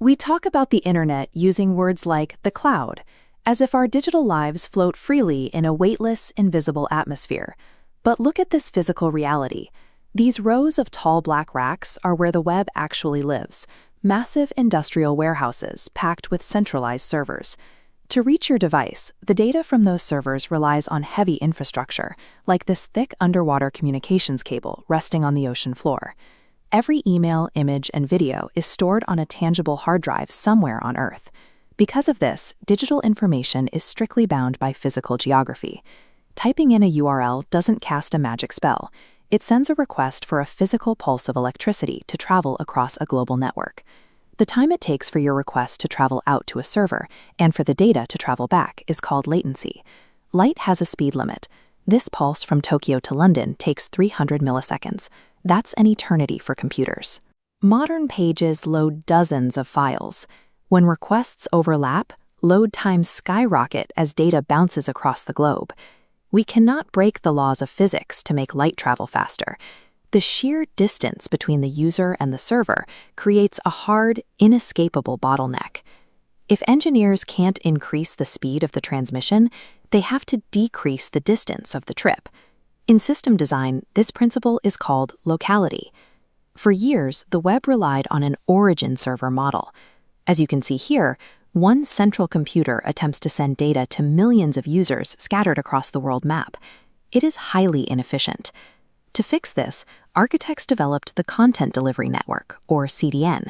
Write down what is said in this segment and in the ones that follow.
We talk about the internet using words like the cloud, as if our digital lives float freely in a weightless, invisible atmosphere. But look at this physical reality. These rows of tall black racks are where the web actually lives, massive industrial warehouses packed with centralized servers. To reach your device, the data from those servers relies on heavy infrastructure, like this thick underwater communications cable resting on the ocean floor. Every email, image, and video is stored on a tangible hard drive somewhere on Earth. Because of this, digital information is strictly bound by physical geography. Typing in a URL doesn't cast a magic spell. It sends a request for a physical pulse of electricity to travel across a global network. The time it takes for your request to travel out to a server and for the data to travel back is called latency. Light has a speed limit. This pulse from Tokyo to London takes 300 milliseconds. That's an eternity for computers. Modern pages load dozens of files. When requests overlap, load times skyrocket as data bounces across the globe. We cannot break the laws of physics to make light travel faster. The sheer distance between the user and the server creates a hard, inescapable bottleneck. If engineers can't increase the speed of the transmission, they have to decrease the distance of the trip. In system design, this principle is called locality. For years, the web relied on an origin server model. As you can see here, one central computer attempts to send data to millions of users scattered across the world map. It is highly inefficient. To fix this, architects developed the Content Delivery Network, or CDN.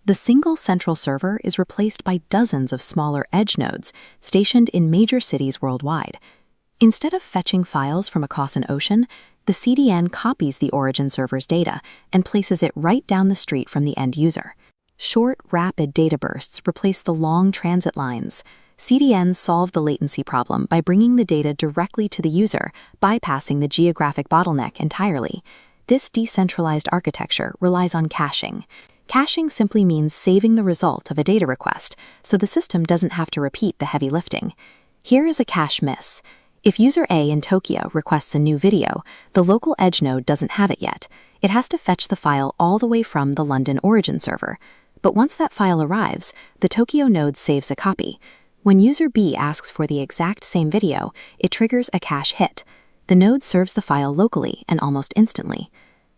The single central server is replaced by dozens of smaller edge nodes stationed in major cities worldwide. Instead of fetching files from across an ocean, the CDN copies the origin server's data and places it right down the street from the end user. Short, rapid data bursts replace the long transit lines. CDNs solve the latency problem by bringing the data directly to the user, bypassing the geographic bottleneck entirely. This decentralized architecture relies on caching. Caching simply means saving the result of a data request, so the system doesn't have to repeat the heavy lifting. Here is a cache miss. If user A in Tokyo requests a new video, the local edge node doesn't have it yet. It has to fetch the file all the way from the London origin server. But once that file arrives, the Tokyo node saves a copy. When user B asks for the exact same video, it triggers a cache hit. The node serves the file locally and almost instantly.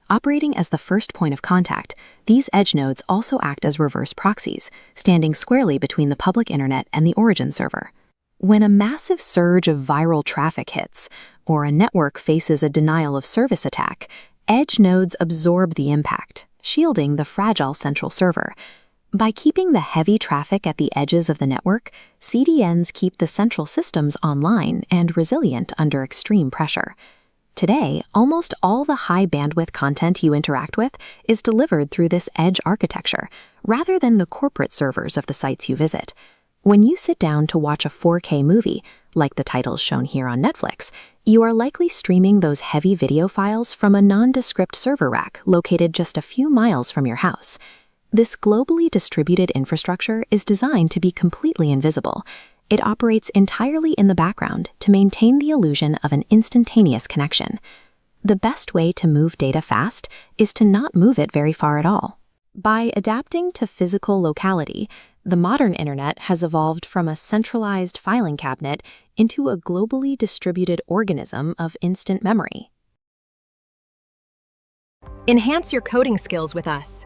Operating as the first point of contact, these edge nodes also act as reverse proxies, standing squarely between the public internet and the origin server. When a massive surge of viral traffic hits, or a network faces a denial of service attack, edge nodes absorb the impact, shielding the fragile central server. By keeping the heavy traffic at the edges of the network, CDNs keep the central systems online and resilient under extreme pressure. Today, almost all the high-bandwidth content you interact with is delivered through this edge architecture, rather than the corporate servers of the sites you visit. When you sit down to watch a 4K movie, like the titles shown here on Netflix, you are likely streaming those heavy video files from a nondescript server rack located just a few miles from your house. This globally distributed infrastructure is designed to be completely invisible. It operates entirely in the background to maintain the illusion of an instantaneous connection. The best way to move data fast is to not move it very far at all. By adapting to physical locality, the modern internet has evolved from a centralized filing cabinet into a globally distributed organism of instant memory. Enhance your coding skills with us.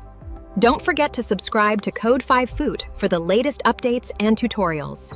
Don't forget to subscribe to Code 5 Food for the latest updates and tutorials.